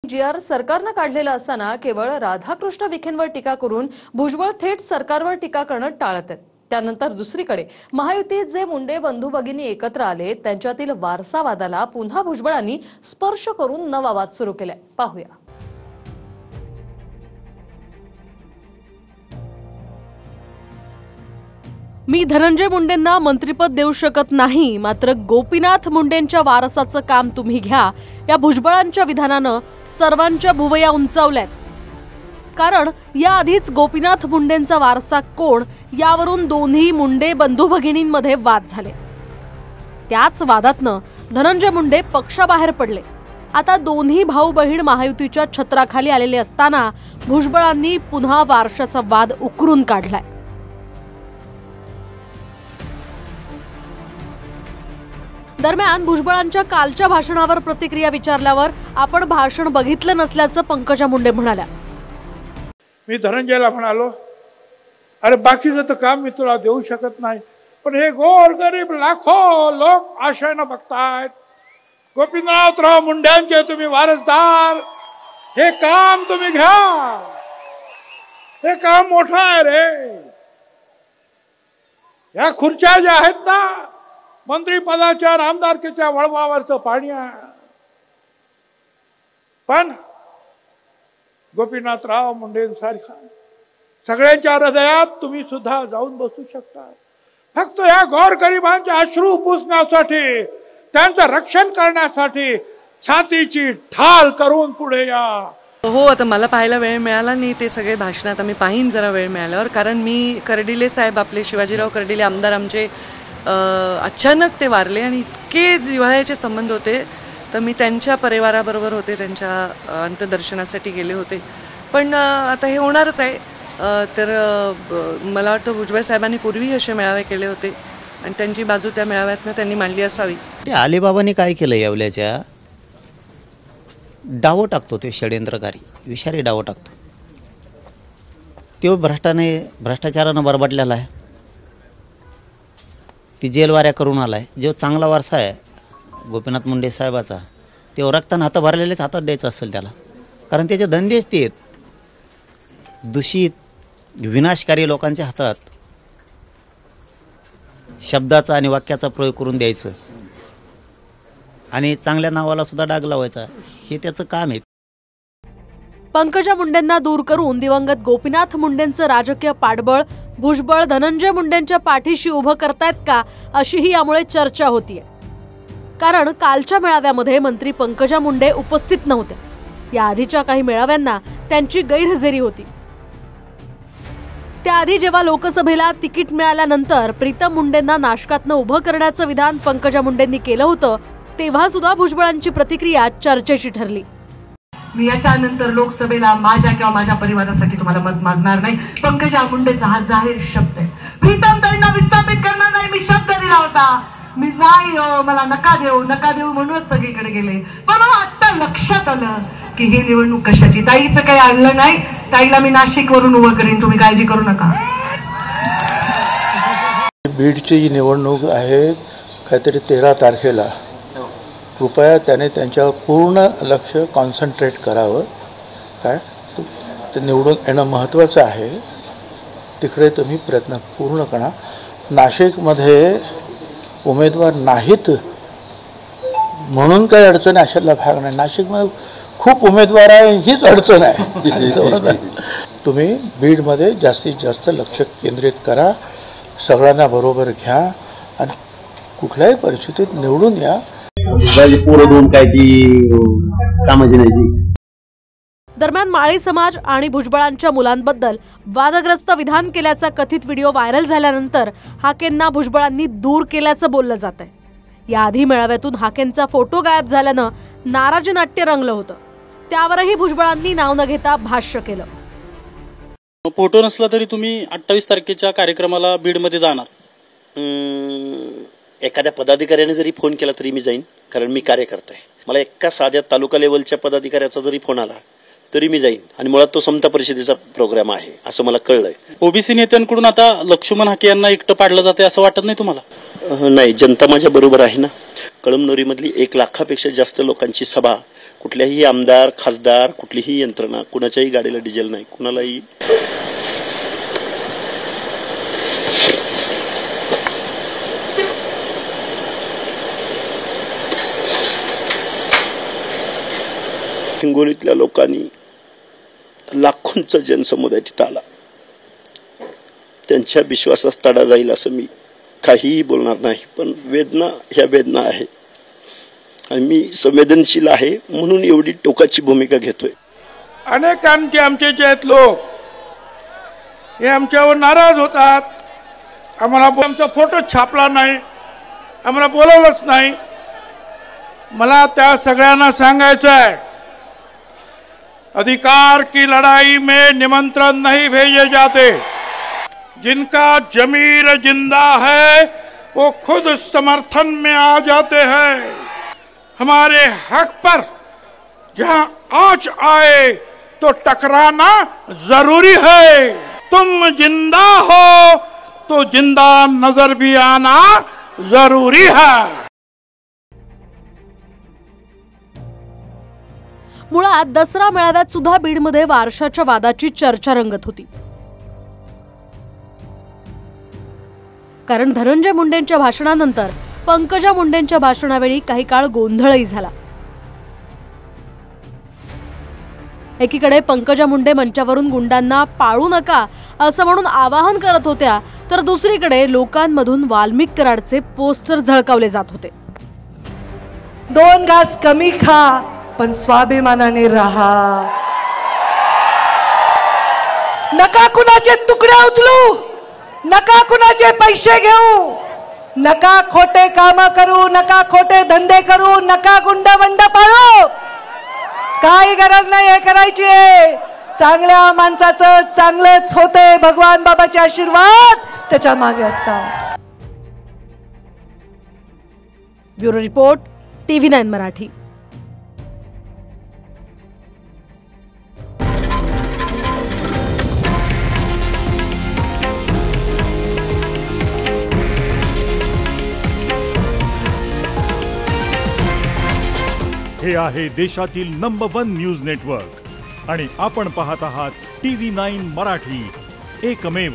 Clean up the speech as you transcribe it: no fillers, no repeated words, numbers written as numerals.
GR सरकारनं काढलेला असताना केवळ राधाकृष्ण विखेंवर टीका करून भुजबळ थेट सरकारवर टीका करणं टाळत आहेत। त्यानंतर दुसरीकडे महायुतीत जे मुंडे बंधू भगिनी एकत्र आले त्यांच्यातील वारसावादाला पुन्हा भुजबळांनी स्पर्श करून नवा वाद सुरू केलाय। पाहूया। मी धनंजय मुंडेंना मंत्रिपद देऊ शकत नाही, मात्र गोपीनाथ मुंडेंच्या वारसाचं काम तुम्ही घ्या, या भुजबळांच्या विधानानं सर्वांच्या भुवया उंचावल्यात। कारण याआधीच गोपीनाथ मुंडेंचा वारसा कोण यावरून दोन्ही मुंडे बंधू भगिनींमध्ये वाद झाले। त्याच वादातनं धनंजय मुंडे पक्षाबाहेर पडले। आता दोन्ही भाऊ बहीण महायुतीच्या छत्राखाली आलेले असताना भुजबळांनी पुन्हा वारशाचा वाद उकरून काढलाय। दरम्यान भुजबळांच्या कालच्या भाषणावर प्रतिक्रिया विचारल्यावर आपण भाषण बघितलं नसल्याचं पंकजा मुंडे म्हणाल्या। मी धनंजयला म्हणालो, अरे बाकीचं तर काम मी तुला देऊ शकत नाही, पण हे गोरगरीब लाखो लोक आशेनं बघतायत, गोपीनाथराव मुंडेंचे तुम्ही वारसदार, हे काम तुम्ही घ्या, हे काम मोठं आहे रे। या खुर्च्या ज्या आहेत ना, मंत्रिपदाच्या आमदारकीच्या वळवावरचं पाणी आहे, पण गोपीनाथराव मुंडेंसारखा सगळ्यांच्या हृदयात तुम्ही सुद्धा जाऊन बसू शकता। फक्त या गोरगरिबांचे अश्रू पुसण्यासाठी, त्यांचं रक्षण करण्यासाठी छातीची ढाल करून पुढे या। हो, आता मला पाहायला वेळ मिळाला नाही ते सगळे भाषण, आता मी पाहीन जरा वेळ मिळाल्यावर, कारण मी कर्डिले साहेब, आपले शिवाजीराव कर्डिले आमदार आमचे अचानक ते वारले आणि इतके जिव्हाळ्याचे संबंध होते, तर मी त्यांच्या परिवाराबरोबर होते, त्यांच्या अंत्यदर्शनासाठी गेले होते। पण आता हे होणारच आहे, तर मला वाटतं भुजबळ साहेबांनी पूर्वी असे मेळावे केले होते आणि त्यांची बाजू त्या मेळाव्यातनं त्यांनी मांडली असावी। ते अलिबाबांनी काय केलं, येवल्याच्या डावं टाकतो, ते षड्यंत्रकारी विषारी डावं टाकतो, तो भ्रष्टाचारानं बरबडलेला आहे, ती जेलवाऱ्या करून आलाय। जो चांगला वारसा आहे गोपीनाथ मुंडे साहेबाचा, ते रक्तानं हात भरलेलेच हातात द्यायचं असेल त्याला, कारण त्याचे धंदेच ते आहेत दूषित विनाशकारी लोकांच्या हातात शब्दाचा आणि वाक्याचा प्रयोग करून द्यायचं आणि चांगल्या नावाला सुद्धा डाग लावायचा, हे त्याचं काम आहे। पंकजा मुंडेंना दूर करून दिवंगत गोपीनाथ मुंडेंचं राजकीय पाठबळ भुजबळ धनंजय मुंडेंच्या पाठीशी उभं करतायत का, अशीही यामुळे चर्चा होतीये। कारण कालच्या मेळाव्यामध्ये मंत्री पंकजा मुंडे उपस्थित नव्हत्या। या आधीच्या काही मेळाव्यांना त्यांची गैरहजेरी होती। त्याआधी जेव्हा लोकसभेला तिकीट मिळाल्यानंतर प्रीतम मुंडेंना नाशकातनं उभं करण्याचं विधान पंकजा मुंडेंनी केलं होतं, तेव्हा सुद्धा भुजबळांची प्रतिक्रिया चर्चेची ठरली। मी याच्यानंतर लोकसभेला माझ्या किंवा माझ्या परिवारासाठी तुम्हाला मत मागणार नाही, पंकजा मुंडेचा हा जाहीर शब्द आहे। प्रीतम ताईंना विस्थापित करणार नाही, मी शब्द दिला होता, मी नाही मला नका देऊ म्हणूनच सगळीकडे गेले। पण मला आता लक्षात आलं की ही निवडणूक कशाची, ताईचं काही आणलं नाही, ताईला मी नाशिक वरून उभं करीन, तुम्ही काळजी करू नका। बीडची जी निवडणूक आहे काहीतरी 13 तारखेला, कृपया त्याने त्यांच्यावर पूर्ण लक्ष कॉन्सन्ट्रेट करावं। काय ते निवडून येणं महत्त्वाचं आहे, तिकडे तुम्ही प्रयत्न पूर्ण करा। नाशिकमध्ये उमेदवार नाहीत म्हणून काही अडचण अशातला भाग नाही, नाशिकमध्ये खूप उमेदवार आहे, हीच अडचण आहे। तुम्ही बीडमध्ये जास्तीत जास्त लक्ष केंद्रित करा, सगळ्यांना बरोबर घ्या आणि कुठल्याही परिस्थितीत निवडून या। दरम्यान माळी समाज आणि भुजबळांच्या मुलांबद्दल वादग्रस्त विधान केल्याचा कथित व्हिडिओ व्हायरल झाल्यानंतर हाकेंना भुजबळांनी दूर केल्याचं बोललं जात आहे। याआधी मेळाव्यातून हाकेंचा फोटो गायब झाल्यानं नाराजी नाट्य रंगलं होतं, त्यावरही भुजबळांनी नाव न घेता भाष्य केलं। फोटो नसला तरी तुम्ही 28 तारखेच्या कार्यक्रमाला बीडमध्ये जाणार? एखाद्या पदाधिकाऱ्याने जरी फोन केला तरी मी जाईन, कारण मी कार्यकर्ता आहे। मला एका साध्या तालुका लेवलच्या पदाधिकाऱ्याचा जरी फोन आला तरी मी जाईन, आणि मुळात तो समता परिषदेचा प्रोग्राम आहे असं मला कळलंय। ओबीसी नेत्यांकडून आता लक्ष्मण हाके यांना एकटं पाडलं जाते असं वाटत नाही तुम्हाला? नाही, जनता माझ्या बरोबर आहे ना। कळमनुरीमधली 1 लाखापेक्षा जास्त लोकांची सभा कुठल्याही आमदार खासदार कुठलीही यंत्रणा कुणाच्याही गाडीला डिझेल नाही, कुणालाही हिंगोलीतल्या लोकांनी लाखोंचा जनसमुदाय तिथं आला, त्यांच्या विश्वासास तडा जाईल असं मी काहीही बोलणार नाही, पण वेदना ह्या वेदना आहे आणि मी संवेदनशील आहे म्हणून एवढी टोकाची भूमिका घेतोय. अनेक आमचे जे आहेत लोक हे आमच्यावर नाराज होतात, आम्हाला आमचा फोटो छापला नाही, आम्हाला बोलवलंच नाही. मला त्या सगळ्यांना सांगायचं आहे, अधिकार की लड़ाई में निमंत्रण नहीं भेजे जाते, जिनका जमीर जिंदा है वो खुद समर्थन में आ जाते हैं. हमारे हक पर जहां आंच आए तो टकराना जरूरी है. तुम जिंदा हो तो जिंदा नजर भी आना जरूरी है. मुळात दसरा मेळाव्यात सुद्धा बीडमध्ये वारशाच्या वादाची चर्चा रंगत होती. कारण धनंजय मुंडेंच्या भाषणानंतर पंकजा मुंडेंच्या भाषणावेळी काही काळ गोंधळही झाला. एकीकडे पंकजा मुंडे मंचावरून गुंडांना पाळू नका असं म्हणून आवाहन करत होत्या, तर दुसरीकडे लोकांमधून वाल्मिक कराडचे पोस्टर झळकावले जात होते. 2 घास कमी खा पण स्वाभिमानाने राहा. नका कुणाचे तुकडे उचलू, नका कुणाचे पैसे घेऊ, नका खोटे काम करू, नका खोटे धंदे करू, नका गुंड पाळू. काही गरज नाही हे करायची. चांगल्या माणसाचं चांगलेच होते. भगवान बाबाचे आशीर्वाद त्याच्या मागे असतात. Bureau report, TV9 Marathi. हे आहे देशातील नंबर 1 न्यूज नेटवर्क आणि आपण पाहत आहात TV9 मराठी, एकमेव.